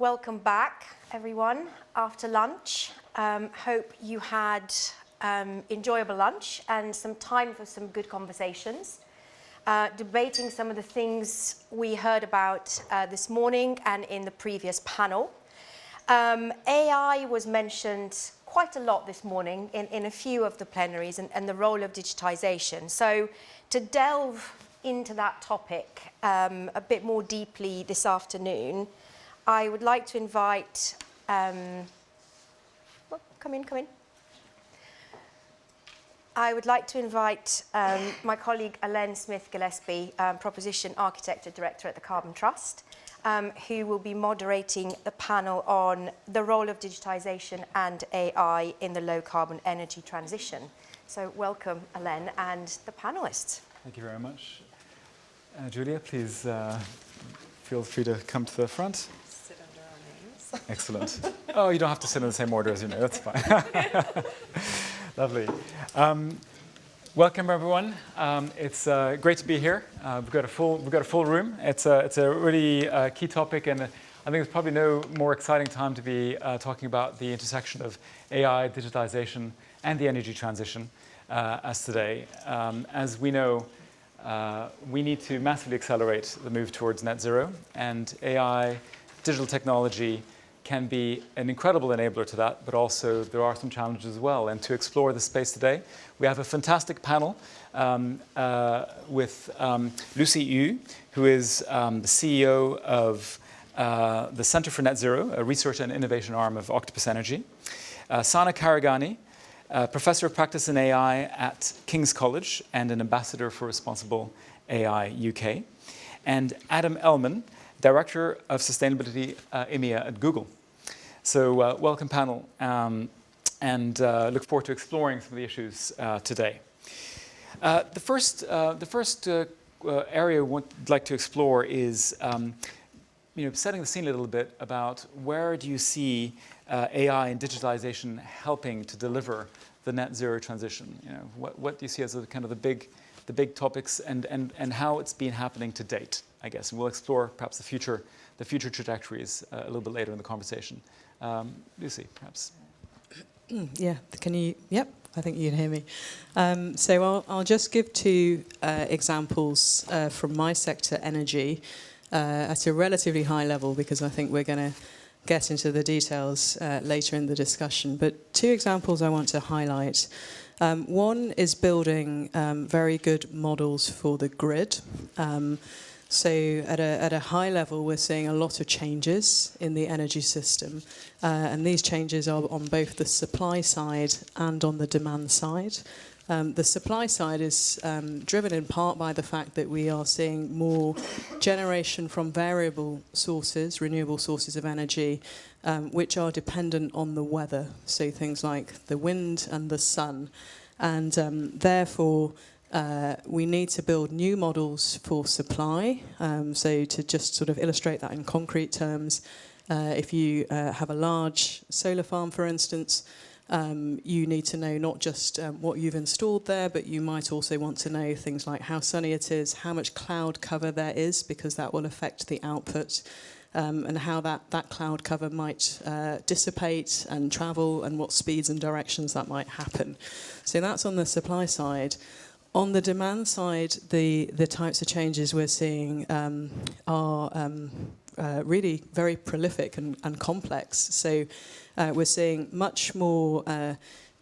welcome back, everyone, after lunch. Hope you had enjoyable lunch and some time for some good conversations, debating some of the things we heard about this morning and in the previous panel. AI was mentioned quite a lot this morning in a few of the plenaries and the role of digitisation. So to delve into that topic a bit more deeply this afternoon, I would like to invite, come in. I would like to invite my colleague Elaine Smith-Gillespie, Proposition Architecture Director at the Carbon Trust, who will be moderating the panel on the role of digitisation and AI in the low-carbon energy transition. So welcome, Elaine, and the panellists. Thank you very much. Julia, please feel free to come to the front. Sit under our names. Excellent. Oh, you don't have to sit in the same order as you know, that's fine. Lovely. Welcome, everyone. It's great to be here. We've got a full room. It's a really key topic, and I think there's probably no more exciting time to be talking about the intersection of AI, digitization, and the energy transition as today. As we know, we need to massively accelerate the move towards net zero, and AI, digital technology, can be an incredible enabler to that, but also there are some challenges as well. And to explore this space today, we have a fantastic panel with Lucy Yu, who is the CEO of the Center for Net Zero, a research and innovation arm of Octopus Energy. Sana Karagani, Professor of Practice in AI at King's College and an ambassador for Responsible AI UK. And Adam Ellman, Director of Sustainability EMEA at Google. So welcome, panel, and look forward to exploring some of the issues today. The first area I would like to explore is setting the scene a little bit about where do you see AI and digitalization helping to deliver the net zero transition? What do you see as kind of the big topics and how it's been happening to date, I guess. And we'll explore perhaps the future trajectories a little bit later in the conversation. Lucy, perhaps. Yeah, yep, I think you can hear me. So I'll just give two examples from my sector, energy, at a relatively high level, because I think we're going to get into the details later in the discussion. But two examples I want to highlight. One is building very good models for the grid. So at a high level, we're seeing a lot of changes in the energy system. And these changes are on both the supply side and on the demand side. The supply side is driven in part by the fact that we are seeing more generation from variable sources, renewable sources of energy, which are dependent on the weather. So things like the wind and the sun. And therefore, we need to build new models for supply. So to just sort of illustrate that in concrete terms, if you have a large solar farm, for instance, you need to know not just what you've installed there, but you might also want to know things like how sunny it is, how much cloud cover there is, because that will affect the output, and how that cloud cover might dissipate and travel, and what speeds and directions that might happen. So that's on the supply side. On the demand side, the types of changes we're seeing are really very prolific and complex. So we're seeing much more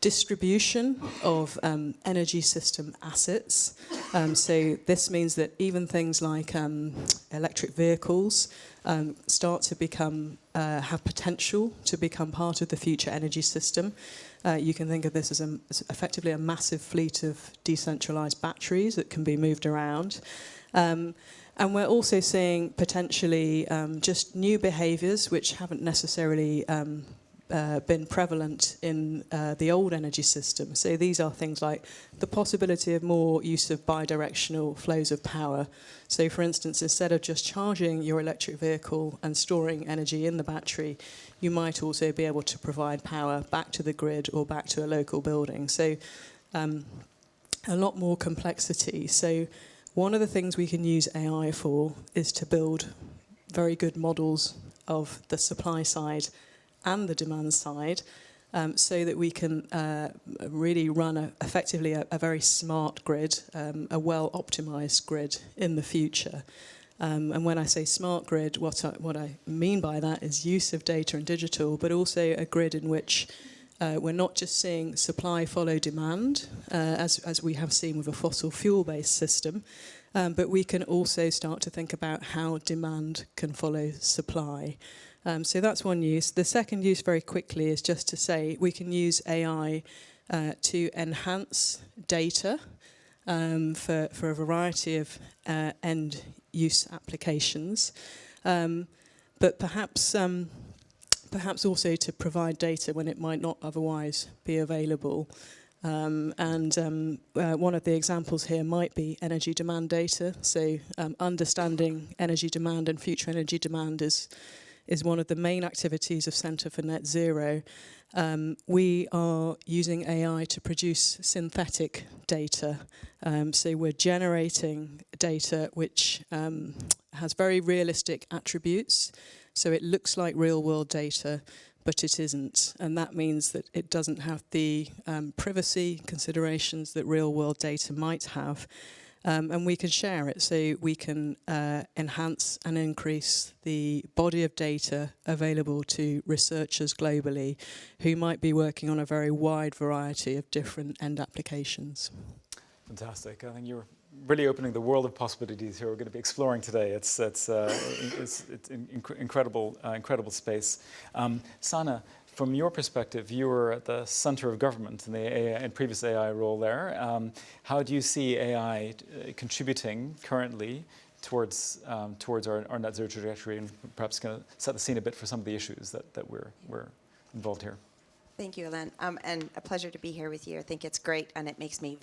distribution of energy system assets. So this means that even things like electric vehicles start to become have potential to become part of the future energy system. You can think of this as effectively a massive fleet of decentralized batteries that can be moved around. And we're also seeing potentially just new behaviors which haven't necessarily been prevalent in the old energy system. So these are things like the possibility of more use of bidirectional flows of power. So for instance, instead of just charging your electric vehicle and storing energy in the battery, you might also be able to provide power back to the grid or back to a local building. So a lot more complexity. So one of the things we can use AI for is to build very good models of the supply side and the demand side, so that we can really run effectively a very smart grid, a well-optimized grid in the future. And when I say smart grid, what I mean by that is use of data and digital, but also a grid in which we're not just seeing supply follow demand, as we have seen with a fossil fuel-based system, but we can also start to think about how demand can follow supply. So that's one use. The second use, very quickly, is just to say we can use AI to enhance data for a variety of end use applications, but perhaps also to provide data when it might not otherwise be available. One of the examples here might be energy demand data. So understanding energy demand and future energy demand is one of the main activities of Centre for Net Zero. We are using AI to produce synthetic data. So we're generating data which has very realistic attributes. So it looks like real-world data, but it isn't. And that means that it doesn't have the privacy considerations that real-world data might have. And we can share it, so we can enhance and increase the body of data available to researchers globally who might be working on a very wide variety of different end applications. Fantastic. I think you're really opening the world of possibilities here we're going to be exploring today. It's incredible space. Sana, from your perspective, you were at the center of government in the AI, in previous AI role there. How do you see AI contributing currently towards our net zero trajectory, and perhaps going to set the scene a bit for some of the issues that we're involved here? Thank you, Ellen, and a pleasure to be here with you. I think it's great, and it makes me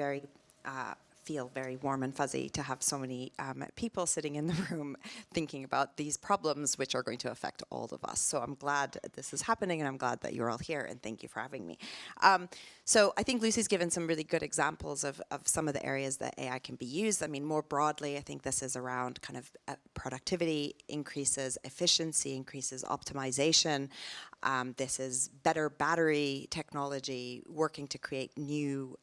feel very warm and fuzzy to have so many people sitting in the room thinking about these problems which are going to affect all of us. So I'm glad this is happening, and I'm glad that you're all here, and thank you for having me. So I think Lucy's given some really good examples of some of the areas that AI can be used. I mean, more broadly, I think this is around kind of productivity increases, efficiency increases, optimization. This is better battery technology, working to create new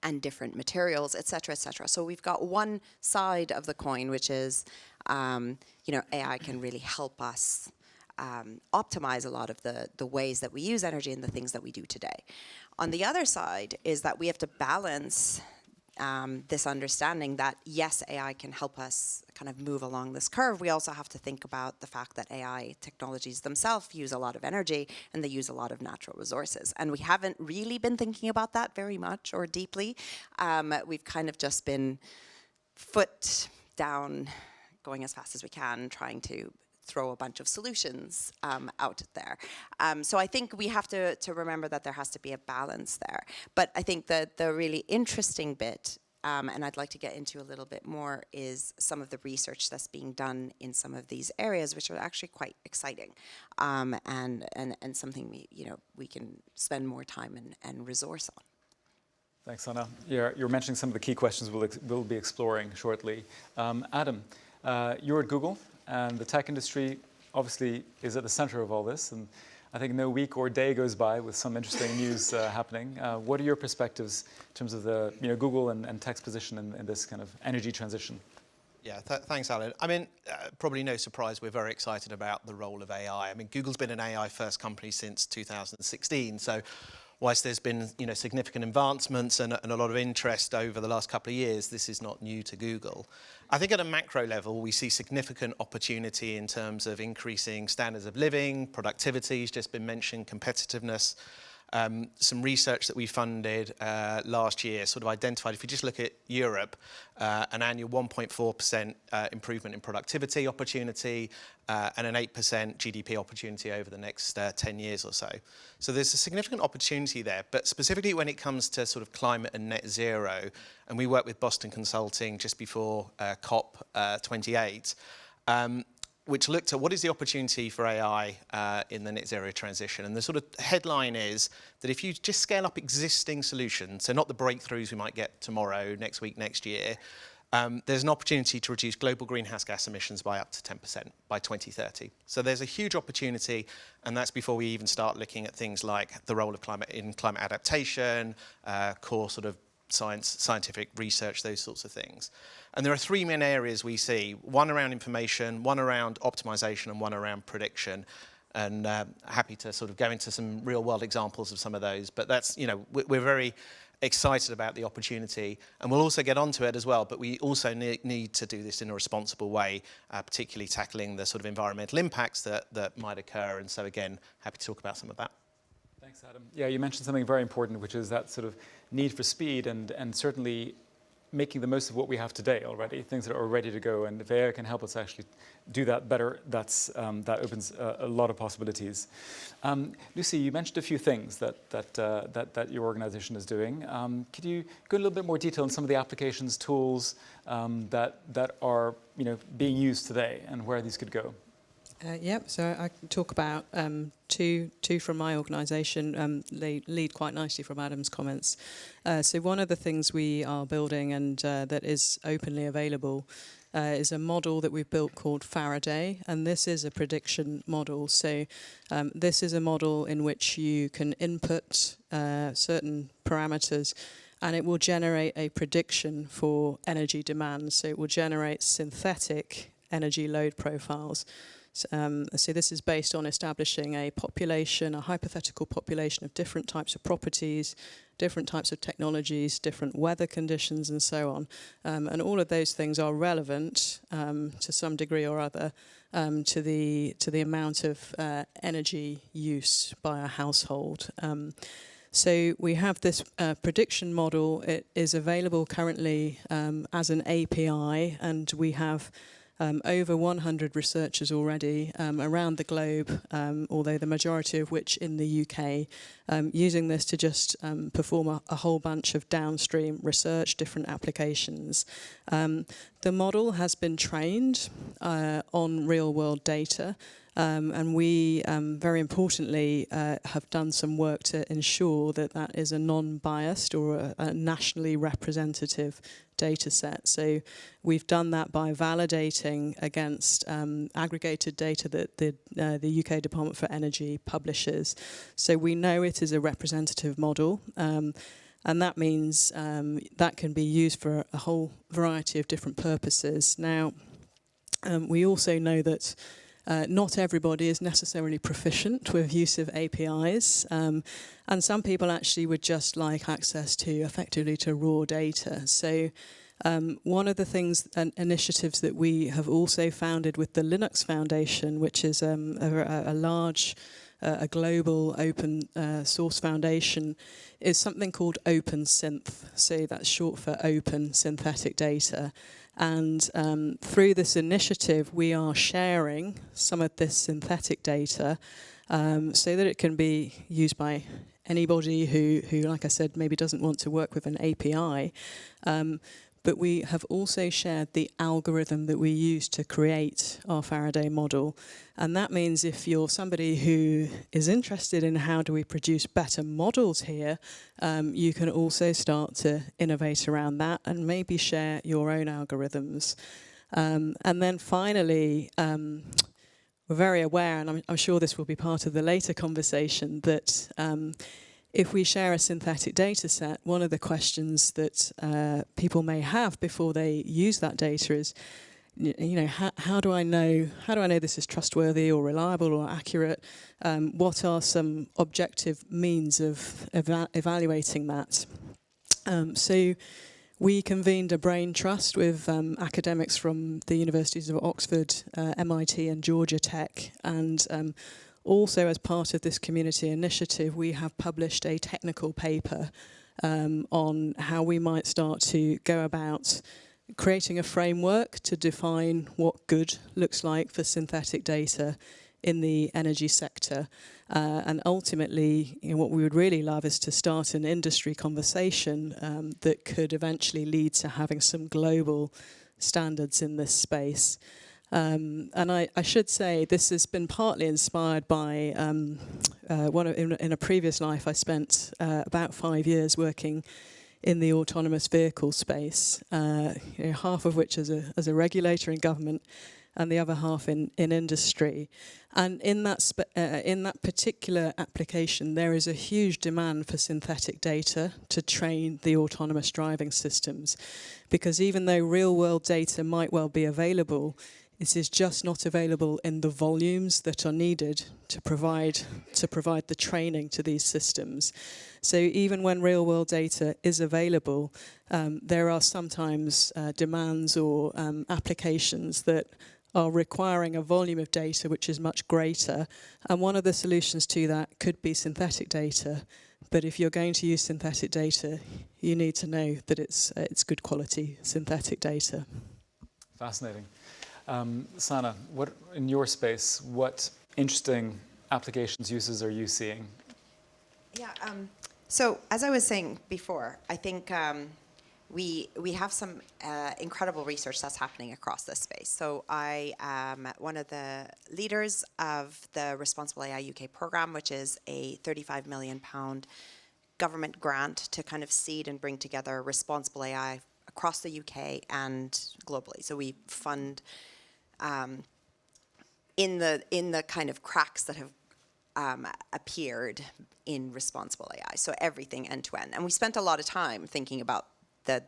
and different materials, et cetera, et cetera. So we've got one side of the coin, which is, AI can really help us optimize a lot of the ways that we use energy and the things that we do today. On the other side is that we have to balance this understanding that, yes, AI can help us kind of move along this curve. We also have to think about the fact that AI technologies themselves use a lot of energy, and they use a lot of natural resources. And we haven't really been thinking about that very much or deeply. We've kind of just been foot down, going as fast as we can, trying to throw a bunch of solutions out there. So I think we have to remember that there has to be a balance there. But I think that the really interesting bit, and I'd like to get into a little bit more, is some of the research that's being done in some of these areas, which are actually quite exciting, and something we can spend more time and resource on. Thanks, Anna. You're mentioning some of the key questions we'll be exploring shortly. Adam, you're at Google, and the tech industry obviously is at the center of all this, and I think no week or day goes by with some interesting news happening. What are your perspectives in terms of the Google and tech's position in this kind of energy transition? Yeah, thanks, Alan. I mean, probably no surprise, we're very excited about the role of AI. I mean, Google's been an AI-first company since 2016, so whilst there's been significant advancements and a lot of interest over the last couple of years, this is not new to Google. I think at a macro level, we see significant opportunity in terms of increasing standards of living, productivity has just been mentioned, competitiveness. Some research that we funded last year sort of identified, if you just look at Europe, an annual 1.4% improvement in productivity opportunity and an 8% GDP opportunity over the next 10 years or so. So there's a significant opportunity there, but specifically when it comes to sort of climate and net zero, and we worked with Boston Consulting just before COP28, which looked at what is the opportunity for AI in the net zero transition. And the sort of headline is that if you just scale up existing solutions, so not the breakthroughs we might get tomorrow, next week, next year, there's an opportunity to reduce global greenhouse gas emissions by up to 10% by 2030. So there's a huge opportunity, and that's before we even start looking at things like the role of climate adaptation, core sort of scientific research, those sorts of things. And there are three main areas we see: one around information, one around optimization, and one around prediction. And happy to sort of go into some real world examples of some of those. But that's, you know, we're very excited about the opportunity, and we'll also get onto it as well, but we also need to do this in a responsible way, particularly tackling the sort of environmental impacts that might occur. And so again, happy to talk about some of that. Thanks, Adam. Yeah, you mentioned something very important, which is that sort of need for speed and certainly making the most of what we have today already, things that are ready to go. And if AI can help us actually do that better, that opens a lot of possibilities. Lucy, you mentioned a few things that your organization is doing. Could you go in a little bit more detail on some of the applications, tools that are being used today and where these could go? Yep, so I can talk about two from my organisation. They lead quite nicely from Adam's comments. So one of the things we are building and that is openly available is a model that we've built called Faraday, and this is a prediction model. So this is a model in which you can input certain parameters, and it will generate a prediction for energy demand. So it will generate synthetic energy load profiles. So this is based on establishing a population, a hypothetical population of different types of properties, different types of technologies, different weather conditions, and so on. And all of those things are relevant to some degree or other to the amount of energy use by a household. So we have this prediction model. It is available currently as an API, and we have over 100 researchers already around the globe, although the majority of which in the UK, using this to just perform a whole bunch of downstream research, different applications. The model has been trained on real-world data, and we, very importantly, have done some work to ensure that that is a non-biased or a nationally representative data set. So we've done that by validating against aggregated data that the UK Department for Energy publishes. So we know it is a representative model, and that means that can be used for a whole variety of different purposes. Now, we also know that not everybody is necessarily proficient with use of APIs, and some people actually would just like access to effectively to raw data. So one of the things and initiatives that we have also founded with the Linux Foundation, which is a large, a global open source foundation, is something called OpenSynth. So that's short for Open Synthetic Data. And through this initiative, we are sharing some of this synthetic data so that it can be used by anybody who, like I said, maybe doesn't want to work with an API. But we have also shared the algorithm that we use to create our Faraday model. And that means if you're somebody who is interested in how do we produce better models here, you can also start to innovate around that and maybe share your own algorithms. And then finally, we're very aware, and I'm sure this will be part of the later conversation, that if we share a synthetic data set, one of the questions that people may have before they use that data is, how do I know this is trustworthy or reliable or accurate? What are some objective means of evaluating that? So we convened a brain trust with academics from the universities of Oxford, MIT and Georgia Tech, and also, as part of this community initiative, we have published a technical paper on how we might start to go about creating a framework to define what good looks like for synthetic data in the energy sector. And ultimately, what we would really love is to start an industry conversation that could eventually lead to having some global standards in this space. And I should say this has been partly inspired by in a previous life I spent about 5 years working in the autonomous vehicle space, half of which as a regulator in government, and the other half in industry. And in that particular application, there is a huge demand for synthetic data to train the autonomous driving systems. Because even though real-world data might well be available, it is just not available in the volumes that are needed to provide the training to these systems. So even when real-world data is available, there are sometimes demands or applications that are requiring a volume of data which is much greater. And one of the solutions to that could be synthetic data. But if you're going to use synthetic data, you need to know that it's good quality synthetic data. Fascinating. Sana, what in your space, what interesting applications, uses are you seeing? Yeah, so as I was saying before, I think we have some incredible research that's happening across this space. So I am one of the leaders of the Responsible AI UK program, which is a £35 million government grant to kind of seed and bring together responsible AI across the UK and globally. So we fund in the kind of cracks that have appeared in responsible AI. So everything end to end. And we spent a lot of time thinking about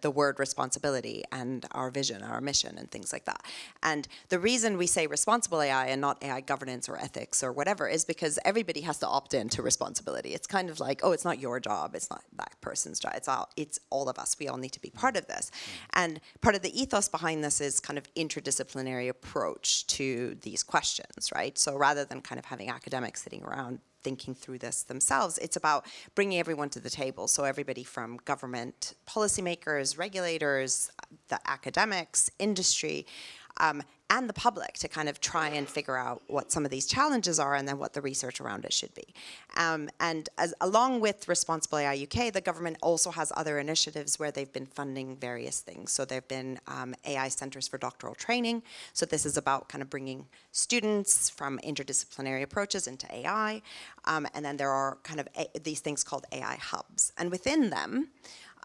the word responsibility and our vision, our mission, and things like that. And the reason we say responsible AI and not AI governance or ethics or whatever is because everybody has to opt in to responsibility. It's kind of like, oh, it's not your job, it's not that person's job, it's all of us. We all need to be part of this. And part of the ethos behind this is kind of interdisciplinary approach to these questions, right? So rather than kind of having academics sitting around thinking through this themselves, it's about bringing everyone to the table. So everybody from government policymakers, regulators, the academics, industry, and the public to kind of try and figure out what some of these challenges are and then what the research around it should be. And along with Responsible AI UK, the government also has other initiatives where they've been funding various things. So there have been AI centers for doctoral training. So this is about kind of bringing students from interdisciplinary approaches into AI. And then there are kind of these things called AI hubs. And within them,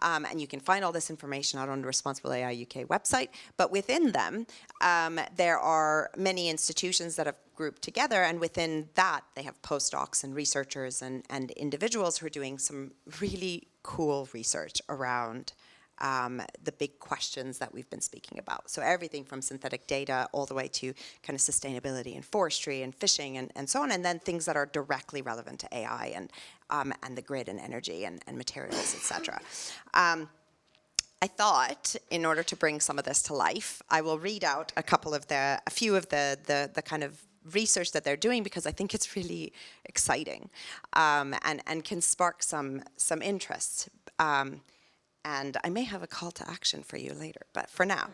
and you can find all this information out on the Responsible AI UK website. But within them, there are many institutions that have grouped together. And within that, they have postdocs and researchers and individuals who are doing some really cool research around the big questions that we've been speaking about. So everything from synthetic data all the way to kind of sustainability and forestry and fishing and so on. And then things that are directly relevant to AI and the grid and energy and materials, etc. I thought, in order to bring some of this to life, I will read out a few of the kind of research that they're doing because I think it's really exciting and can spark some interest. And I may have a call to action for you later, but for now,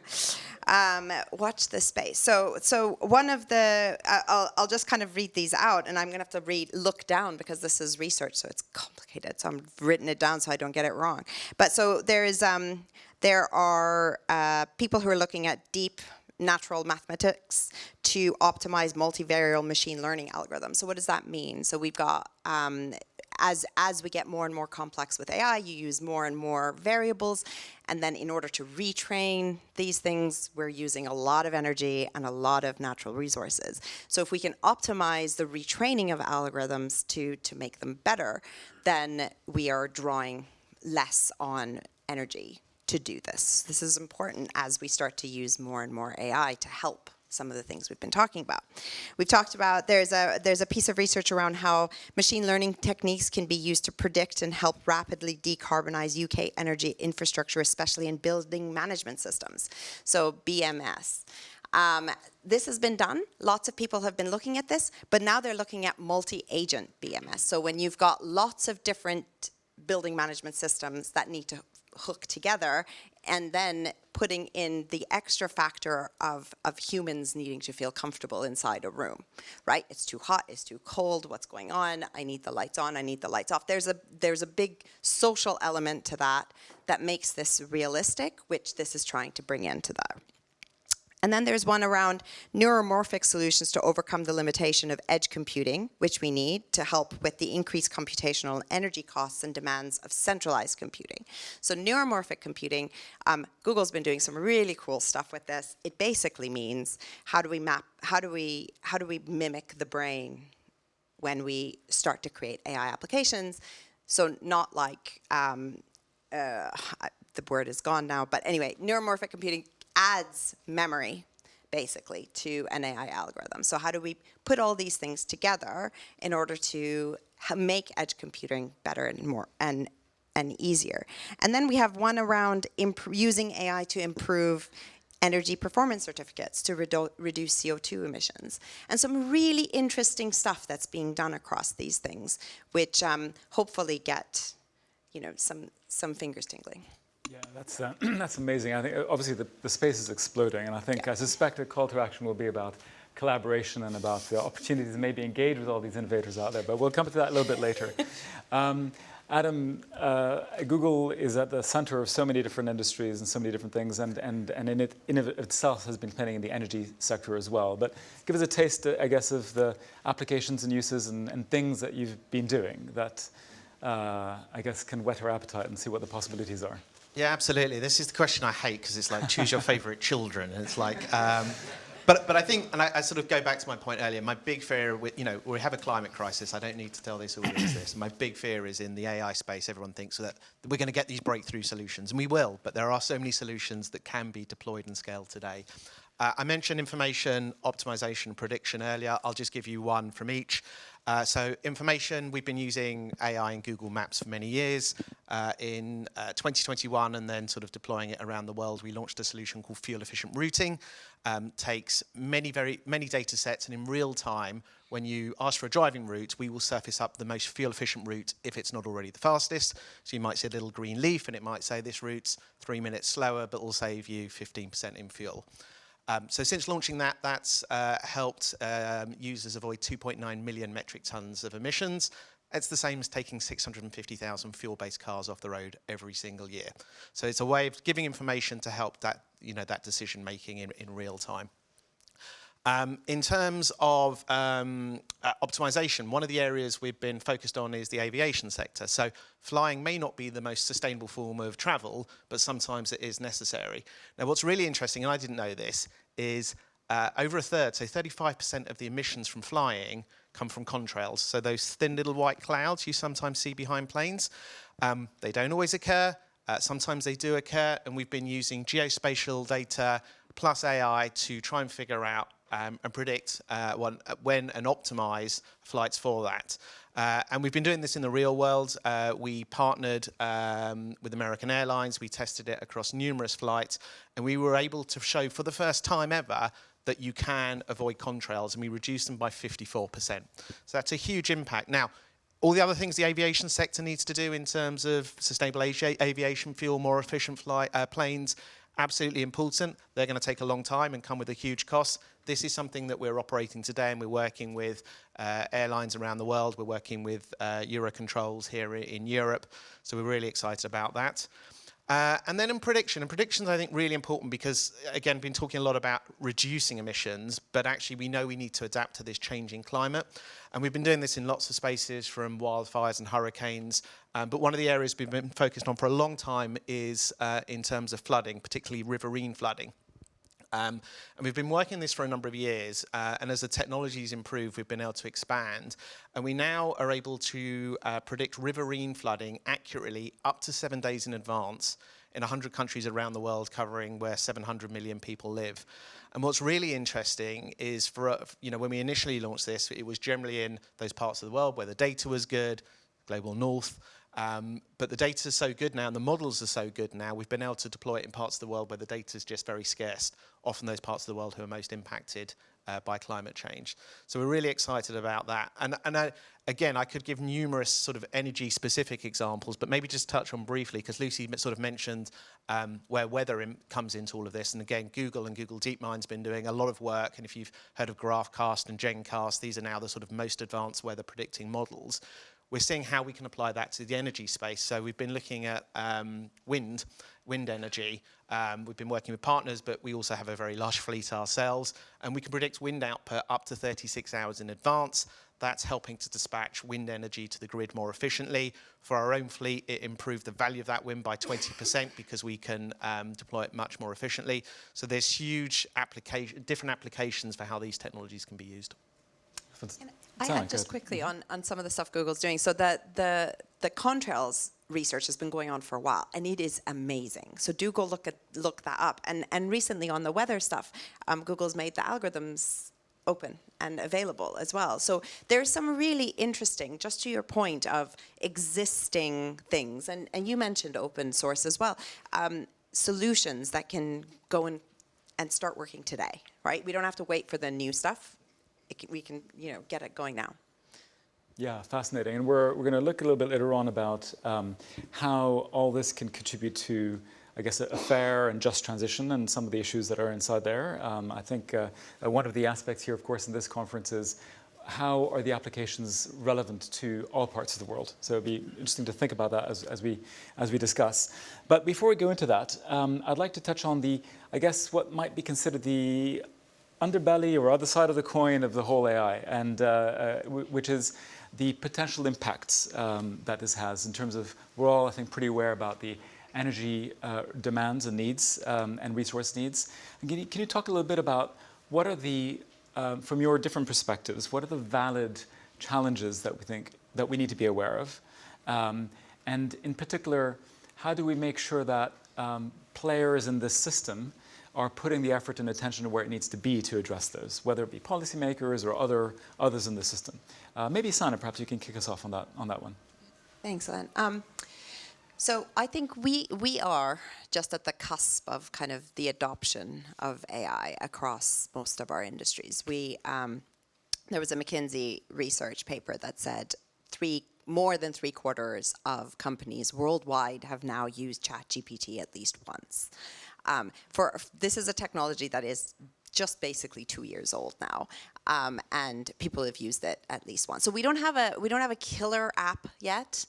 watch this space. So one of the, I'll just kind of read these out, and I'm going to have to look down because this is research, so it's complicated. So I've written it down so I don't get it wrong. But so there are people who are looking at deep natural mathematics to optimize multivariate machine learning algorithms. So what does that mean? So we've got as we get more and more complex with AI, you use more and more variables. And then in order to retrain these things, we're using a lot of energy and a lot of natural resources. So if we can optimize the retraining of algorithms to make them better, then we are drawing less on energy to do this. This is important as we start to use more and more AI to help some of the things we've been talking about. We've talked about there's a piece of research around how machine learning techniques can be used to predict and help rapidly decarbonize UK energy infrastructure, especially in building management systems. So BMS. This has been done. Lots of people have been looking at this, but now they're looking at multi-agent BMS. So when you've got lots of different building management systems that need to hook together, and then putting in the extra factor of humans needing to feel comfortable inside a room, right? It's too hot, it's too cold, what's going on? I need the lights on, I need the lights off. There's a big social element to that makes this realistic, which this is trying to bring into that. And then there's one around neuromorphic solutions to overcome the limitation of edge computing, which we need to help with the increased computational and energy costs and demands of centralized computing. So neuromorphic computing, Google's been doing some really cool stuff with this. It basically means how do we mimic the brain when we start to create AI applications? So not like, the word is gone now, but anyway, neuromorphic computing adds memory, basically, to an AI algorithm. So how do we put all these things together in order to make edge computing better and more and easier? And then we have one around using AI to improve energy performance certificates to reduce CO2 emissions. And some really interesting stuff that's being done across these things, which hopefully get, you know, some fingers tingling. Yeah, that's amazing. I think obviously the space is exploding, and I suspect the call to action will be about collaboration and about the opportunities to maybe engage with all these innovators out there. But we'll come to that a little bit later. Adam, Google is at the center of so many different industries and so many different things, and in itself has been playing in the energy sector as well. But give us a taste, I guess, of the applications and uses and things that you've been doing that I guess can whet our appetite and see what the possibilities are. Yeah, absolutely. This is the question I hate because it's like choose your favorite children. And it's like, but I think, and I sort of go back to my point earlier. My big fear, we have a climate crisis. I don't need to tell this audience this. My big fear is in the AI space. Everyone thinks that we're going to get these breakthrough solutions, and we will. But there are so many solutions that can be deployed and scaled today. I mentioned information optimization and prediction earlier. I'll just give you one from each. So information, we've been using AI in Google Maps for many years. In 2021, and then sort of deploying it around the world, we launched a solution called fuel efficient routing. Takes many data sets, and in real time, when you ask for a driving route, we will surface up the most fuel efficient route if it's not already the fastest. So you might see a little green leaf, and it might say this route's 3 minutes slower, but will save you 15% in fuel. So since launching that, that's helped users avoid 2.9 million metric tons of emissions. It's the same as taking 650,000 fuel-based cars off the road every single year. So it's a way of giving information to help that, that decision making in real time. In terms of optimization, one of the areas we've been focused on is the aviation sector. So flying may not be the most sustainable form of travel, but sometimes it is necessary. Now, what's really interesting, and I didn't know this, is over a third, so 35% of the emissions from flying come from contrails. So those thin little white clouds you sometimes see behind planes, they don't always occur. Sometimes they do occur, and we've been using geospatial data plus AI to try and figure out and predict when and optimize flights for that. And we've been doing this in the real world. We partnered with American Airlines. We tested it across numerous flights, and we were able to show for the first time ever that you can avoid contrails, and we reduced them by 54%. So that's a huge impact. Now, all the other things the aviation sector needs to do in terms of sustainable aviation fuel, more efficient planes, absolutely important. They're going to take a long time and come with a huge cost. This is something that we're operating today, and we're working with airlines around the world. We're working with Eurocontrols here in Europe. So we're really excited about that. And then in prediction, and prediction's I think really important because, again, been talking a lot about reducing emissions, but actually we know we need to adapt to this changing climate. And we've been doing this in lots of spaces, from wildfires and hurricanes. But one of the areas we've been focused on for a long time is in terms of flooding, particularly riverine flooding. And we've been working this for a number of years, and as the technologies improve, we've been able to expand. And we now are able to predict riverine flooding accurately up to 7 days in advance in 100 countries around the world, covering where 700 million people live. And what's really interesting is when we initially launched this, it was generally in those parts of the world where the data was good, global north. But the data is so good now, and the models are so good now, we've been able to deploy it in parts of the world where the data is just very scarce, often those parts of the world who are most impacted by climate change. So we're really excited about that. And again, I could give numerous sort of energy-specific examples, but maybe just touch on briefly, because Lucy sort of mentioned where weather comes into all of this. And again, Google and Google DeepMind's been doing a lot of work. And if you've heard of GraphCast and GenCast, these are now the sort of most advanced weather predicting models. we're seeing how we can apply that to the energy space. So we've been looking at wind energy. We've been working with partners, but we also have a very large fleet ourselves, and we can predict wind output up to 36 hours in advance. That's helping to dispatch wind energy to the grid more efficiently. For our own fleet, it improved the value of that wind by 20% because we can deploy it much more efficiently. So there's huge different applications for how these technologies can be used. I had just quickly on some of the stuff Google's doing. So the contrails research has been going on for a while, and it is amazing. So do go look that up. And recently on the weather stuff, Google's made the algorithms open and available as well. So there's some really interesting, just to your point of existing things, and you mentioned open source as well, solutions that can go and start working today, right? We don't have to wait for the new stuff. We can get it going now. Yeah, fascinating. And we're going to look a little bit later on about how all this can contribute to, I guess, a fair and just transition and some of the issues that are inside there. I think one of the aspects here, of course, in this conference is how are the applications relevant to all parts of the world? So it'd be interesting to think about that as we discuss. But before we go into that, I'd like to touch on I guess, what might be considered the underbelly or other side of the coin of the whole AI, and which is the potential impacts that this has in terms of, we're all, I think, pretty aware about the energy demands and needs and resource needs. And can you talk a little bit about what are the, from your different perspectives, what are the valid challenges that we think that we need to be aware of? And in particular, how do we make sure that players in this system are putting the effort and attention to where it needs to be to address those, whether it be policymakers or others in the system? Maybe Sana, perhaps you can kick us off on that one. Thanks, Len. So I think we are just at the cusp of kind of the adoption of AI across most of our industries. There was a McKinsey research paper that said more than 3/4 of companies worldwide have now used ChatGPT at least once. This is a technology that is just basically 2 years old now, and people have used it at least once. So we don't have a killer app yet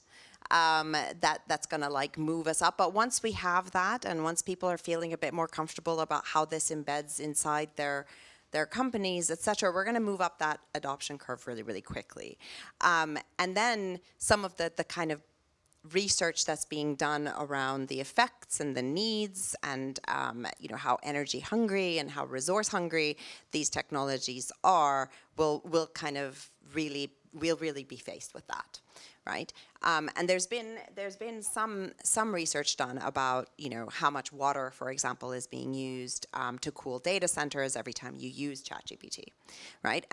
that's going to like move us up. But once we have that, and once people are feeling a bit more comfortable about how this embeds inside their companies, et cetera, we're going to move up that adoption curve really, really quickly. And then some of the kind of research that's being done around the effects and the needs and how energy hungry and how resource hungry these technologies are will kind of we'll really be faced with that, right? And there's been some research done about how much water, for example, is being used to cool data centers every time you use ChatGPT, right?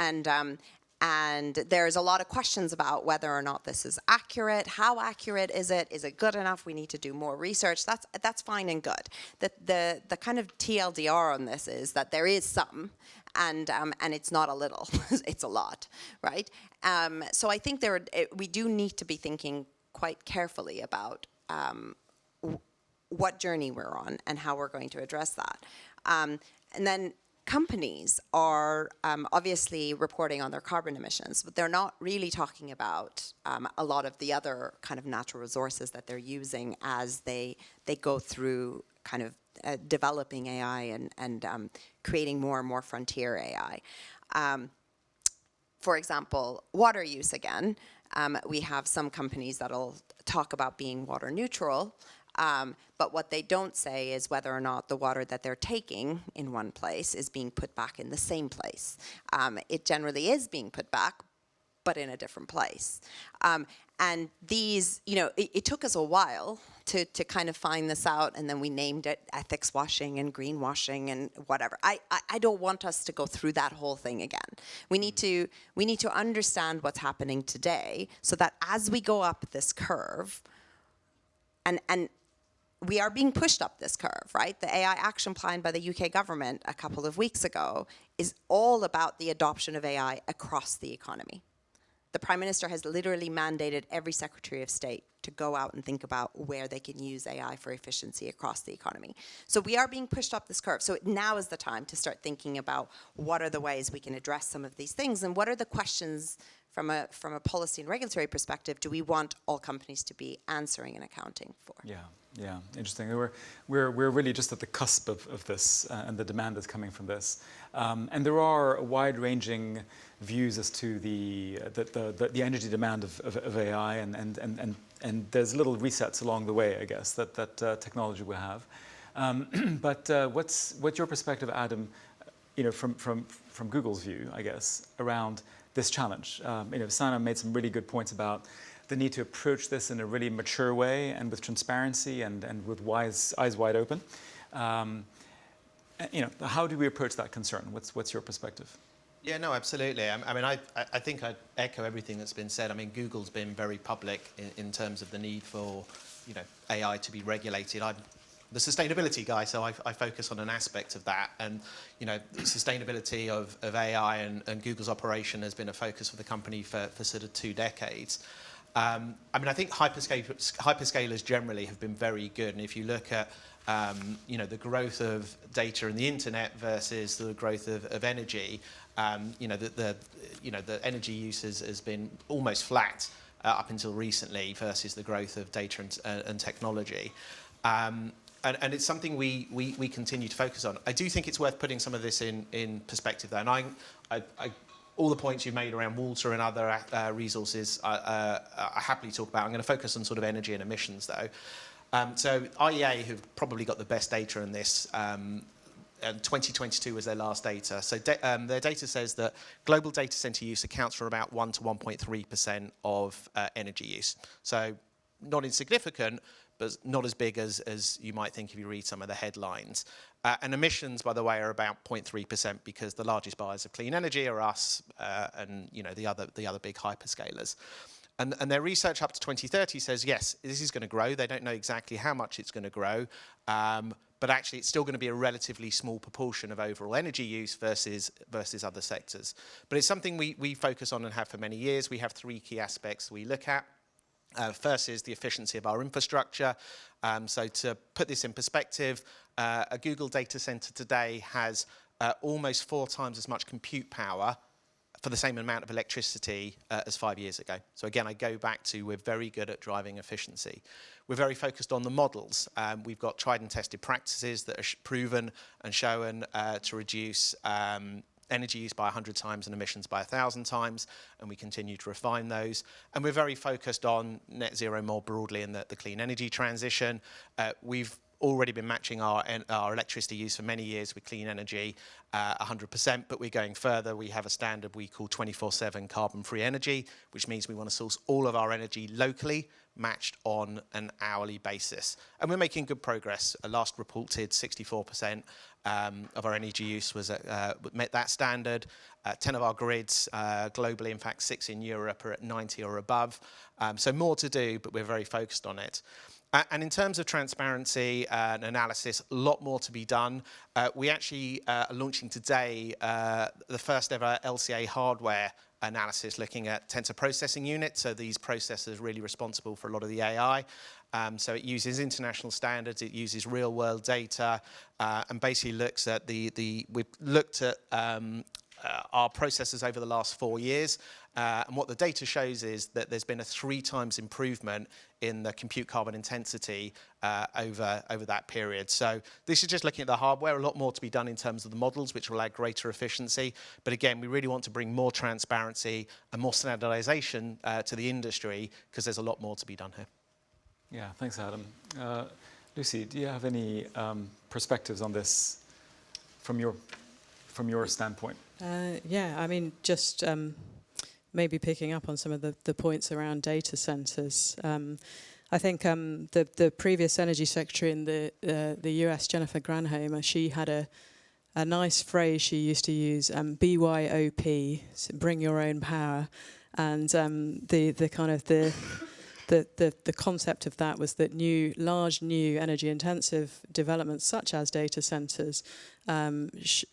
And there's a lot of questions about whether or not this is accurate. How accurate is it? Is it good enough? We need to do more research. That's fine and good. The kind of TLDR on this is that there is some, and it's not a little. It's a lot, right? So I think we do need to be thinking quite carefully about what journey we're on and how we're going to address that. And then companies are obviously reporting on their carbon emissions, but they're not really talking about a lot of the other kind of natural resources that they're using as they go through kind of developing AI and creating more and more frontier AI. For example, water use again. We have some companies that'll talk about being water neutral, but what they don't say is whether or not the water that they're taking in one place is being put back in the same place. It generally is being put back, but in a different place. And these, it took us a while to kind of find this out, and then we named it ethics washing and greenwashing and whatever. I don't want us to go through that whole thing again. We need to understand what's happening today, so that as we go up this curve, and we are being pushed up this curve, right? The AI action plan by the UK government a couple of weeks ago is all about the adoption of AI across the economy. The Prime Minister has literally mandated every Secretary of State to go out and think about where they can use AI for efficiency across the economy. So we are being pushed up this curve. So now is the time to start thinking about what are the ways we can address some of these things, and what are the questions from a policy and regulatory perspective, do we want all companies to be answering and accounting for? Yeah, interesting. We're really just at the cusp of this and the demand that's coming from this. And there are wide-ranging views as to the energy demand of AI, and there's little resets along the way, I guess, that technology will have. But what's your perspective, Adam, from Google's view, I guess, around this challenge? Sana made some really good points about the need to approach this in a really mature way and with transparency and with eyes wide open. How do we approach that concern? What's your perspective? Yeah, no, absolutely. I mean, I think I'd echo everything that's been said. I mean, Google's been very public in terms of the need for, AI to be regulated. I'm the sustainability guy, so I focus on an aspect of that. And, the sustainability of AI and Google's operation has been a focus for the company for sort of 2 decades. I mean, I think hyperscalers generally have been very good. And if you look at, the growth of data and the internet versus the growth of energy, the energy use has been almost flat up until recently versus the growth of data and technology. And it's something we continue to focus on. I do think it's worth putting some of this in perspective, though. And I all the points you've made around water and other resources, I happily talk about. I'm going to focus on sort of energy and emissions, though. So IEA have probably got the best data in this. And 2022 was their last data. So their data says that global data center use accounts for about 1 to 1.3% of energy use. So not insignificant, but not as big as you might think if you read some of the headlines. And emissions, by the way, are about 0.3% because the largest buyers of clean energy are us and the other big hyperscalers. And their research up to 2030 says, yes, this is going to grow. They don't know exactly how much it's going to grow, but actually it's still going to be a relatively small proportion of overall energy use versus other sectors. But it's something we focus on and have for many years. We have 3 key aspects we look at. First is the efficiency of our infrastructure. So to put this in perspective, a Google data center today has almost 4 times as much compute power for the same amount of electricity as 5 years ago. So again, I go back to we're very good at driving efficiency. We're very focused on the models. We've got tried and tested practices that are proven and shown to reduce energy use by 100 times and emissions by 1,000 times, and we continue to refine those. And we're very focused on net zero more broadly in the clean energy transition. We've already been matching our electricity use for many years with clean energy, 100%, but we're going further. We have a standard we call 24/7 carbon-free energy, which means we want to source all of our energy locally, matched on an hourly basis. And we're making good progress. Last reported 64% of our energy use met that standard. 10 of our grids globally, in fact 6 in Europe, are at 90 or above. So more to do, but we're very focused on it. And in terms of transparency and analysis, a lot more to be done. We actually are launching today the first ever LCA hardware analysis looking at tensor processing units. So these processors really responsible for a lot of the AI. So it uses international standards, it uses real world data, and basically looks at we've looked at our processors over the last 4 years. And what the data shows is that there's been a 3 times improvement in the compute carbon intensity over that period. So this is just looking at the hardware. A lot more to be done in terms of the models, which will add greater efficiency. But again, we really want to bring more transparency and more standardization to the industry because there's a lot more to be done here. Yeah, thanks, Adam. Lucy, do you have any perspectives on this from your standpoint? Yeah, I mean, just maybe picking up on some of the points around data centers. I think the previous energy secretary in the US, Jennifer Granholm, she had a nice phrase she used to use, BYOP, so bring your own power, and the kind of the concept of that was that large new energy intensive developments such as data centers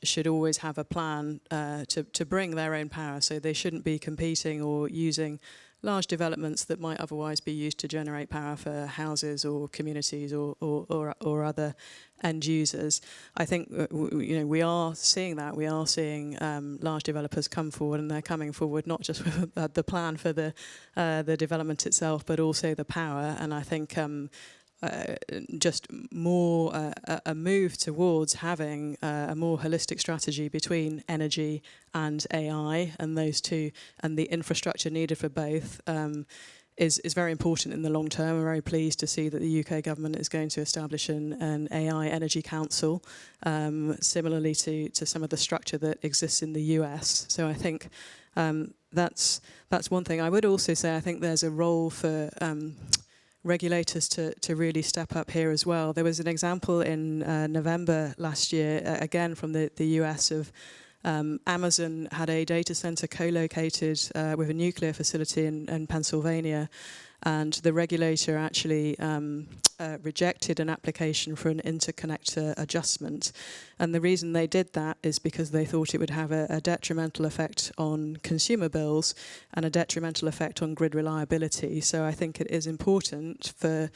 should always have a plan to bring their own power. So they shouldn't be competing or using large developments that might otherwise be used to generate power for houses or communities or other end users. I think we are seeing that. We are seeing large developers come forward, and they're coming forward not just with the plan for the development itself, but also the power. And I think just more a move towards having a more holistic strategy between energy and AI, and those two, and the infrastructure needed for both, is very important in the long term. We're very pleased to see that the UK government is going to establish an AI Energy Council, similarly to some of the structure that exists in the US. So I think that's one thing. I would also say I think there's a role for regulators to really step up here as well. There was an example in November last year, again from the US, of Amazon had a data center co-located with a nuclear facility in Pennsylvania, and the regulator actually rejected an application for an interconnector adjustment. And the reason they did that is because they thought it would have a detrimental effect on consumer bills and a detrimental effect on grid reliability. So I think it is important for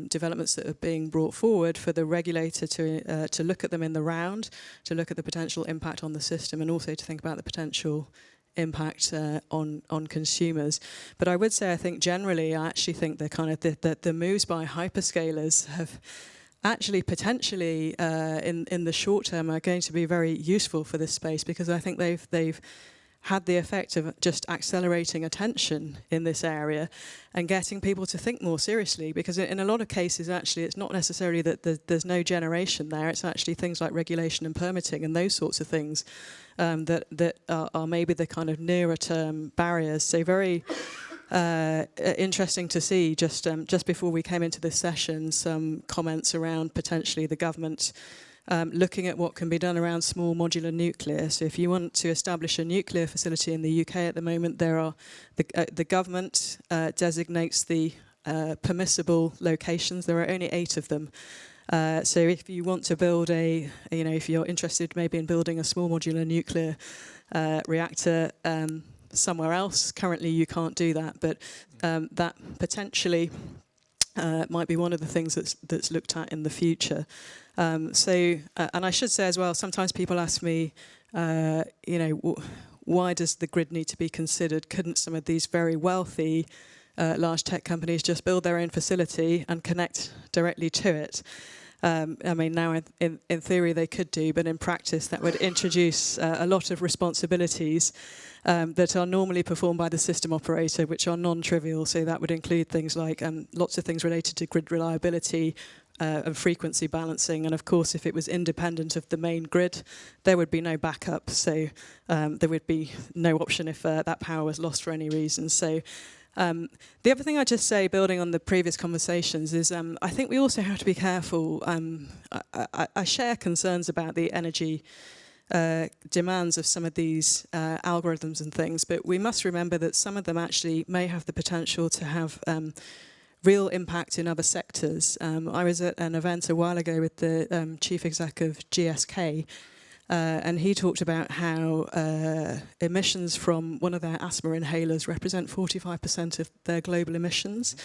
developments that are being brought forward for the regulator to look at them in the round, to look at the potential impact on the system, and also to think about the potential impact on consumers. But I would say, I think generally, I actually think the moves by hyperscalers have actually potentially in the short term are going to be very useful for this space, because I think they've had the effect of just accelerating attention in this area and getting people to think more seriously, because in a lot of cases actually it's not necessarily that there's no generation there, it's actually things like regulation and permitting and those sorts of things that are maybe the kind of nearer term barriers. So very interesting to see just before we came into this session some comments around potentially the government looking at what can be done around small modular nuclear. So if you want to establish a nuclear facility in the UK at the moment, there are the government designates the permissible locations. There are only 8 of them. So if you want to build if you're interested maybe in building a small modular nuclear reactor somewhere else, currently you can't do that, but that potentially might be one of the things that's looked at in the future. And I should say as well, sometimes people ask me, why does the grid need to be considered? Couldn't some of these very wealthy large tech companies just build their own facility and connect directly to it? I mean, now in theory they could do, but in practice that would introduce a lot of responsibilities that are normally performed by the system operator, which are non-trivial. So that would include things like lots of things related to grid reliability and frequency balancing. And of course, if it was independent of the main grid, there would be no backup. So there would be no option if that power was lost for any reason. So the other thing I'd just say, building on the previous conversations, is I think we also have to be careful. I share concerns about the energy demands of some of these algorithms and things, but we must remember that some of them actually may have the potential to have real impact in other sectors. I was at an event a while ago with the chief exec of GSK, and he talked about how emissions from one of their asthma inhalers represent 45% of their global emissions.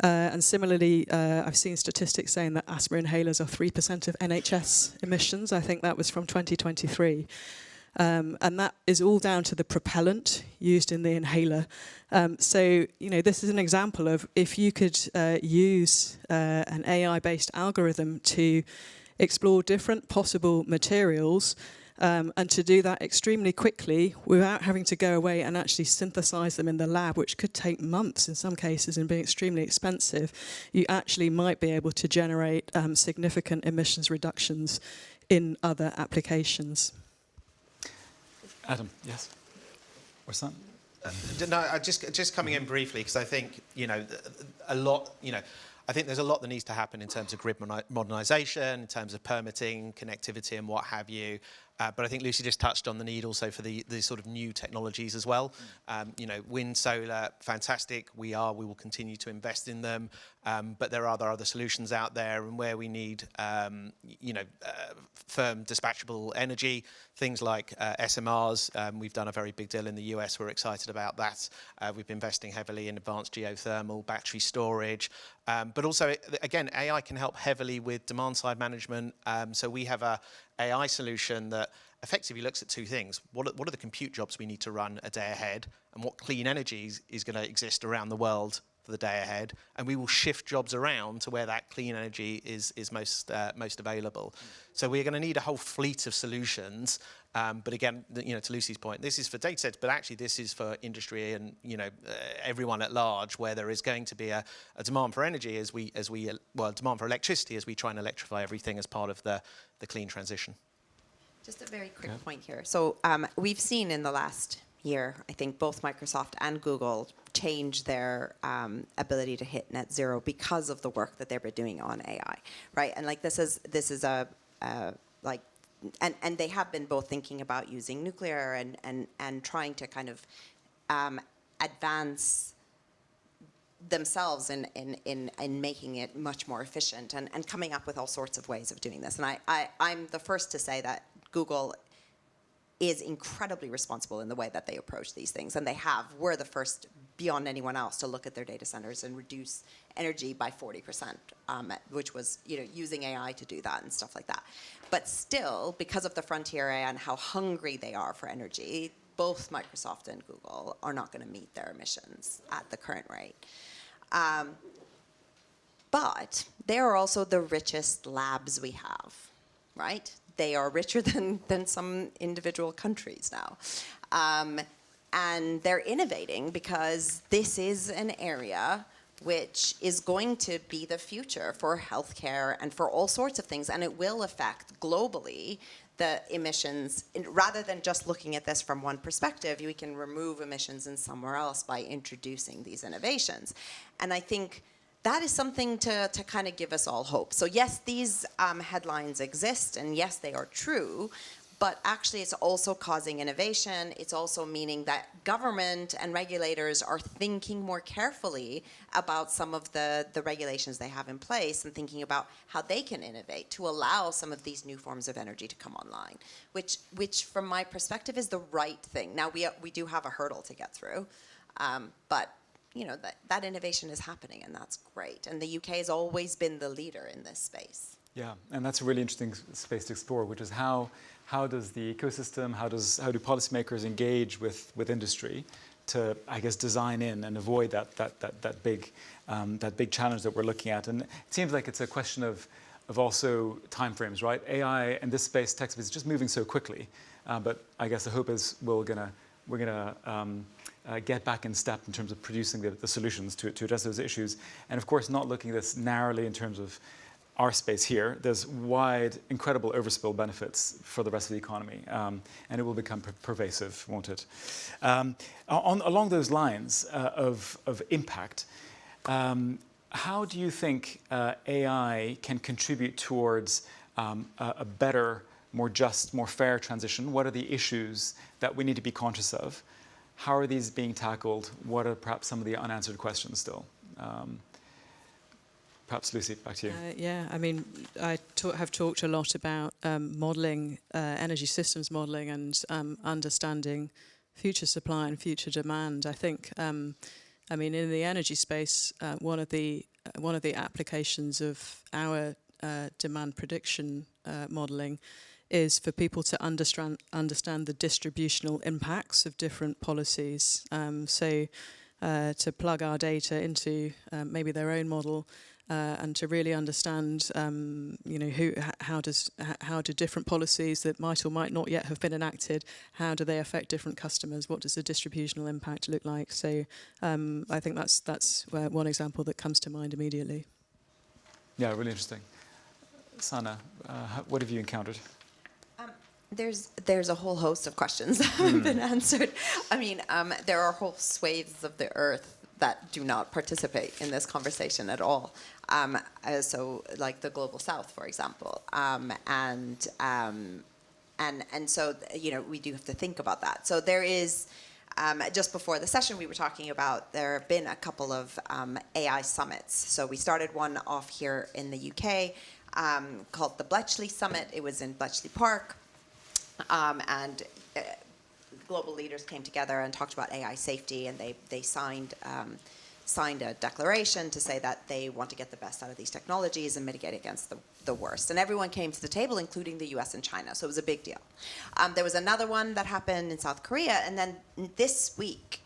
And similarly, I've seen statistics saying that asthma inhalers are 3% of NHS emissions. I think that was from 2023. And that is all down to the propellant used in the inhaler. So, this is an example of if you could use an AI-based algorithm to explore different possible materials, and to do that extremely quickly without having to go away and actually synthesize them in the lab, which could take months in some cases and be extremely expensive, you actually might be able to generate significant emissions reductions in other applications. Adam, yes? Or son? No, just coming in briefly, because I think, a lot, I think there's a lot that needs to happen in terms of grid modernisation, in terms of permitting, connectivity and what have you. But I think Lucy just touched on the need also for the sort of new technologies as well. You know, wind, solar, fantastic. We will continue to invest in them. But there are other solutions out there, and where we need, you know, firm dispatchable energy, things like SMRs. We've done a very big deal in the US. We're excited about that. We've been investing heavily in advanced geothermal, battery storage. But also, again, AI can help heavily with demand side management. So we have a AI solution that effectively looks at two things. What are the compute jobs we need to run a day ahead, and what clean energy is going to exist around the world for the day ahead, and we will shift jobs around to where that clean energy is most available. So we're going to need a whole fleet of solutions. But again, you know, to Lucy's point, this is for data sets, but actually this is for industry and, you know, everyone at large, where there is going to be a demand for energy demand for electricity as we try and electrify everything as part of the clean transition. Just a very quick point here. So we've seen in the last year, I think both Microsoft and Google change their ability to hit net zero because of the work that they've been doing on AI, right? And like this is like, and they have been both thinking about using nuclear and trying to kind of advance themselves in making it much more efficient and coming up with all sorts of ways of doing this. And I'm the first to say that Google is incredibly responsible in the way that they approach these things. And we're the first beyond anyone else to look at their data centers and reduce energy by 40%, which was, you know, using AI to do that and stuff like that. But still, because of the frontier AI and how hungry they are for energy, both Microsoft and Google are not going to meet their emissions at the current rate. But they are also the richest labs we have, right? They are richer than some individual countries now. And they're innovating because this is an area which is going to be the future for healthcare and for all sorts of things. And it will affect globally the emissions. Rather than just looking at this from one perspective, we can remove emissions in somewhere else by introducing these innovations. And I think that is something to kind of give us all hope. So yes, these headlines exist, and yes, they are true, but actually it's also causing innovation. It's also meaning that government and regulators are thinking more carefully about some of the regulations they have in place and thinking about how they can innovate to allow some of these new forms of energy to come online, which from my perspective is the right thing. Now, we do have a hurdle to get through, but you know, that innovation is happening, and that's great. And the UK has always been the leader in this space. Yeah, and that's a really interesting space to explore, which is how does the ecosystem, how do policymakers engage with industry to, I guess, design in and avoid that big challenge that we're looking at. And it seems like it's a question of also timeframes, right? AI in this space, tech space, is just moving so quickly. But I guess the hope is we're gonna get back in step in terms of producing the solutions to address those issues. And of course, not looking at this narrowly in terms of our space here. There's wide, incredible overspill benefits for the rest of the economy. And it will become pervasive, won't it? Along those lines of impact, how do you think AI can contribute towards a better, more just, more fair transition? What are the issues that we need to be conscious of? How are these being tackled? What are perhaps some of the unanswered questions still? Perhaps Lucy, back to you. Yeah, I mean, I have talked a lot about modelling, energy systems modelling, and understanding future supply and future demand. I think, I mean, in the energy space, one of the applications of our demand prediction modelling is for people to understand the distributional impacts of different policies. So to plug our data into maybe their own model. And to really understand, you know, how do different policies that might or might not yet have been enacted, how do they affect different customers? What does the distributional impact look like? So I think that's one example that comes to mind immediately. Yeah, really interesting. Sana, what have you encountered? There's a whole host of questions that haven't been answered. I mean, there are whole swathes of the earth that do not participate in this conversation at all. So like the Global South, for example. And and so, you know, we do have to think about that. So there is, just before the session we were talking about, there have been a couple of AI summits. So we started one off here in the UK called the Bletchley Summit. It was in Bletchley Park. And global leaders came together and talked about AI safety, and they signed a declaration to say that they want to get the best out of these technologies and mitigate against the worst. And everyone came to the table, including the US and China, so it was a big deal. There was another one that happened in South Korea, and then this week,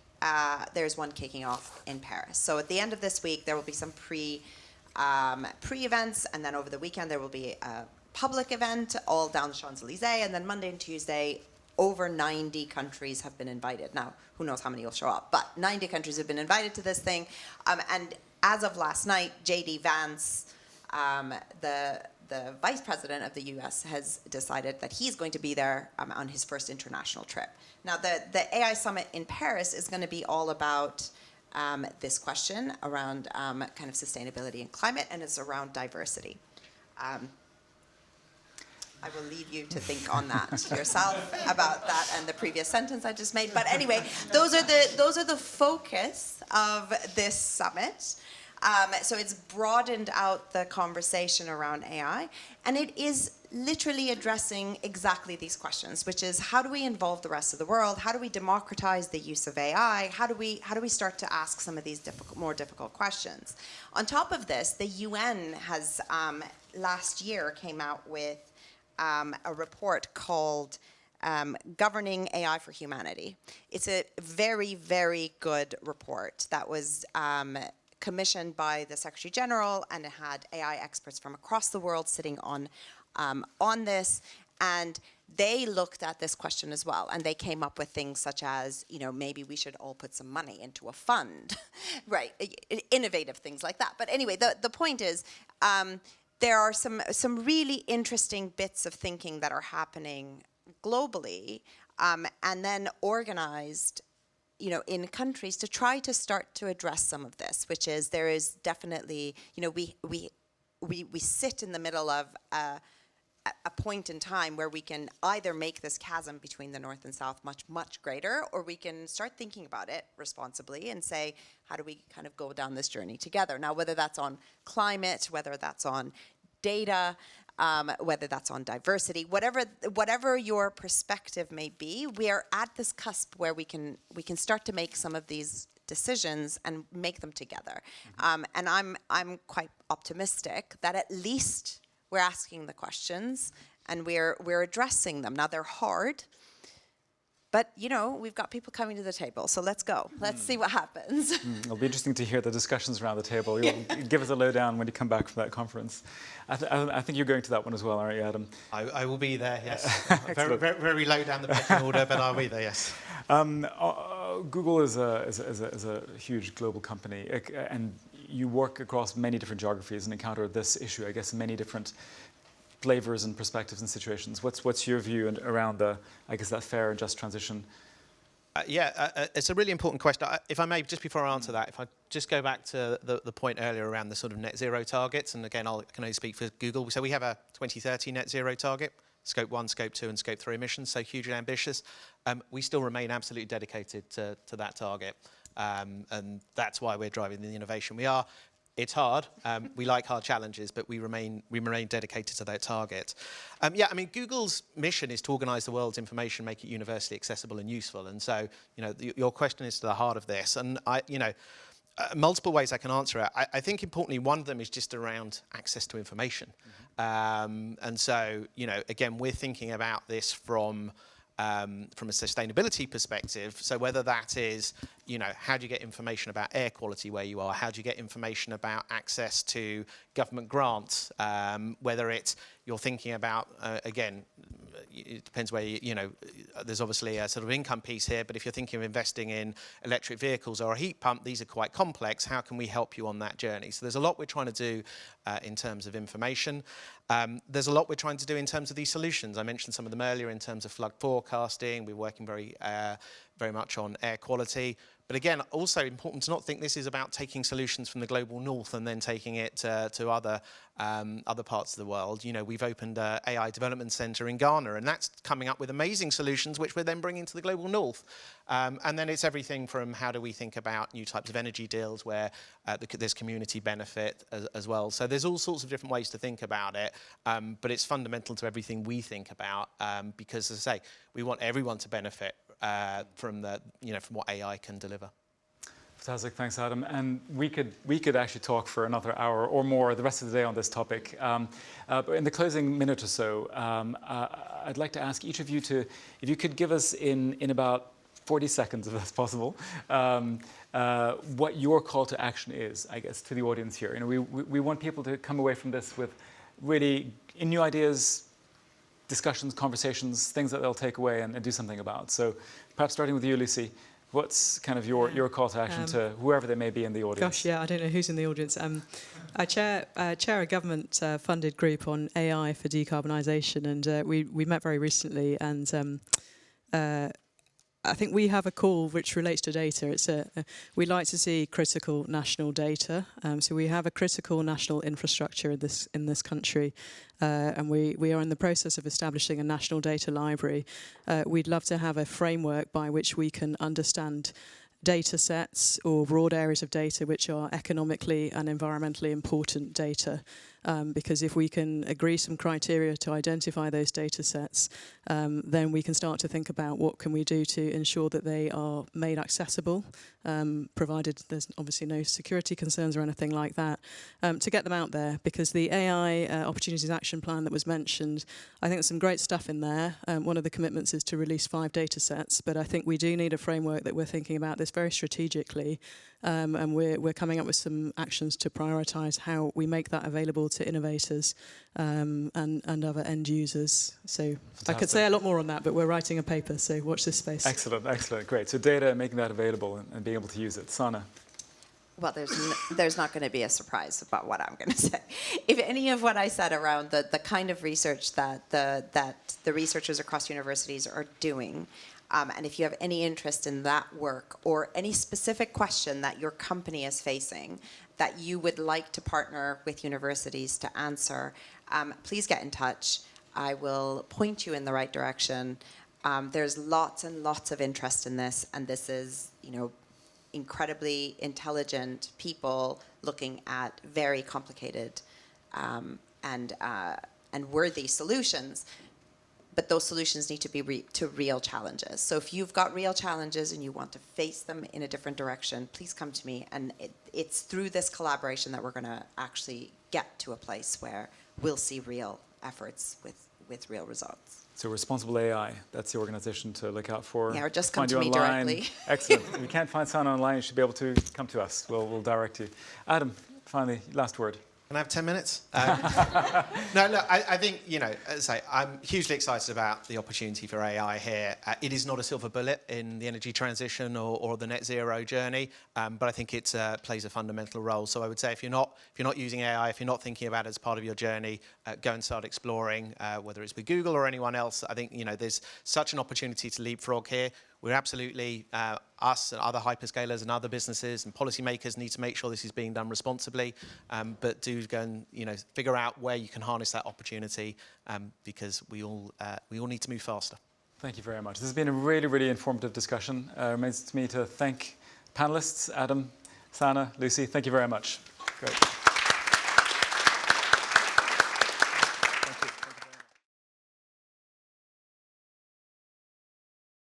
there's one kicking off in Paris. So at the end of this week, there will be some pre-events, and then over the weekend, there will be a public event all down the Champs-Elysees, and then Monday and Tuesday, over 90 countries have been invited. Now, who knows how many will show up, but 90 countries have been invited to this thing. And as of last night, J.D. Vance, the vice president of the US, has decided that he's going to be there on his first international trip. Now, the AI summit in Paris is going to be all about this question around kind of sustainability and climate, and it's around diversity. I will leave you to think on that yourself about that and the previous sentence I just made. But anyway, those are the focus of this summit. So it's broadened out the conversation around AI, and it is literally addressing exactly these questions, which is, how do we involve the rest of the world? How do we democratize the use of AI? How do we start to ask some of these more difficult questions? On top of this, the UN has last year came out with a report called Governing AI for Humanity. It's a very, very good report that was commissioned by the Secretary General, and it had AI experts from across the world sitting on this, and they looked at this question as well, and they came up with things such as, you know, maybe we should all put some money into a fund, right? Innovative things like that. But anyway, the point is, there are some really interesting bits of thinking that are happening globally, and then organized, you know, in countries to try to start to address some of this, which is, there is definitely, you know, we sit in the middle of a point in time where we can either make this chasm between the North and South much greater, or we can start thinking about it responsibly and say, how do we kind of go down this journey together? Now, whether that's on climate, whether that's on data, whether that's on diversity, whatever your perspective may be, we are at this cusp where we can start to make some of these decisions and make them together. And I'm quite optimistic that at least we're asking the questions and we're addressing them. Now, they're hard, but, you know, we've got people coming to the table, so let's go. Let's see what happens. It'll be interesting to hear the discussions around the table. You'll give us a lowdown when you come back from that conference. I think you're going to that one as well, aren't you, Adam? I will be there, yes. very low down the pecking order, but I'll be there, yes. Google is a huge global company, and you work across many different geographies and encounter this issue, I guess, in many different flavors and perspectives and situations. What's your view around that fair and just transition? It's a really important question. If I may, just before I answer that, if I just go back to the point earlier around the sort of net zero targets, and again, I can only speak for Google. So we have a 2030 net zero target, Scope 1, Scope 2, and Scope 3 emissions, so hugely ambitious. We still remain absolutely dedicated to that target, and that's why we're driving the innovation we are. It's hard. We like hard challenges, but we remain dedicated to that target. Google's mission is to organise the world's information, make it universally accessible and useful. And so, you know, your question is to the heart of this. And multiple ways I can answer it. I think importantly, one of them is just around access to information. And so, you know, again, we're thinking about this from a sustainability perspective. So whether that is, you know, how do you get information about air quality where you are? How do you get information about access to government grants? Whether it's you're thinking about, again, it depends where you know, there's obviously a sort of income piece here, but if you're thinking of investing in electric vehicles or a heat pump, these are quite complex. How can we help you on that journey? So there's a lot we're trying to do in terms of information. There's a lot we're trying to do in terms of these solutions. I mentioned some of them earlier in terms of flood forecasting. We're working very very much on air quality. But again, also important to not think this is about taking solutions from the global north and then taking it to other parts of the world. You know, we've opened an AI development center in Ghana, and that's coming up with amazing solutions, which we're then bringing to the global north. And then it's everything from how do we think about new types of energy deals where there's community benefit as well. So there's all sorts of different ways to think about it, but it's fundamental to everything we think about because, as I say, we want everyone to benefit from what AI can deliver. Fantastic, thanks, Adam. And we could actually talk for another hour or more the rest of the day on this topic. But in the closing minute or so, I'd like to ask each of you to, if you could give us in about 40 seconds, if that's possible, what your call to action is, I guess, to the audience here. You know, we want people to come away from this with really new ideas, discussions, conversations, things that they'll take away and do something about. So perhaps starting with you, Lucy, what's kind of your call to action to whoever they may be in the audience? Gosh, yeah, I don't know who's in the audience. I chair a government-funded group on AI for decarbonisation, and we met very recently, and I think we have a call which relates to data. We like to see critical national data. So we have a critical national infrastructure in this country, and we are in the process of establishing a national data library. We'd love to have a framework by which we can understand data sets or broad areas of data which are economically and environmentally important data. Because if we can agree some criteria to identify those data sets, then we can start to think about what can we do to ensure that they are made accessible, provided there's obviously no security concerns or anything like that, to get them out there. Because the AI Opportunities Action Plan that was mentioned, I think there's some great stuff in there. One of the commitments is to release 5 data sets, but I think we do need a framework that we're thinking about this very strategically, and we're coming up with some actions to prioritise how we make that available to innovators and other end users. So fantastic. I could say a lot more on that, but we're writing a paper, so watch this space. Excellent, excellent, great. So data, making that available and being able to use it. Sana? Well, there's not going to be a surprise about what I'm going to say. If any of what I said around the kind of research that the researchers across universities are doing, and if you have any interest in that work or any specific question that your company is facing that you would like to partner with universities to answer, please get in touch. I will point you in the right direction. There's lots and lots of interest in this, and this is, incredibly intelligent people looking at very complicated and worthy solutions. But those solutions need to be to real challenges. So if you've got real challenges and you want to face them in a different direction, please come to me. And it's through this collaboration that we're going to actually get to a place where we'll see real efforts with real results. So Responsible AI, that's the organization to look out for. Yeah, or just come Find to you me online. directly. Excellent. If you can't find Sana online, you should be able to come to us. We'll direct you. Adam, finally, last word. Can I have 10 minutes? No, look, I think, as I say, I'm hugely excited about the opportunity for AI here. It is not a silver bullet in the energy transition or the net zero journey, but I think it plays a fundamental role. So I would say if you're not using AI, if you're not thinking about it as part of your journey, go and start exploring, whether it's with Google or anyone else. I think, there's such an opportunity to leapfrog here. We're absolutely, us and other hyperscalers and other businesses and policymakers need to make sure this is being done responsibly, but do go and figure out where you can harness that opportunity because we all need to move faster. Thank you very much. This has been a really, really informative discussion. It remains to me to thank panelists, Adam, Sana, Lucy. Thank you very much. Great.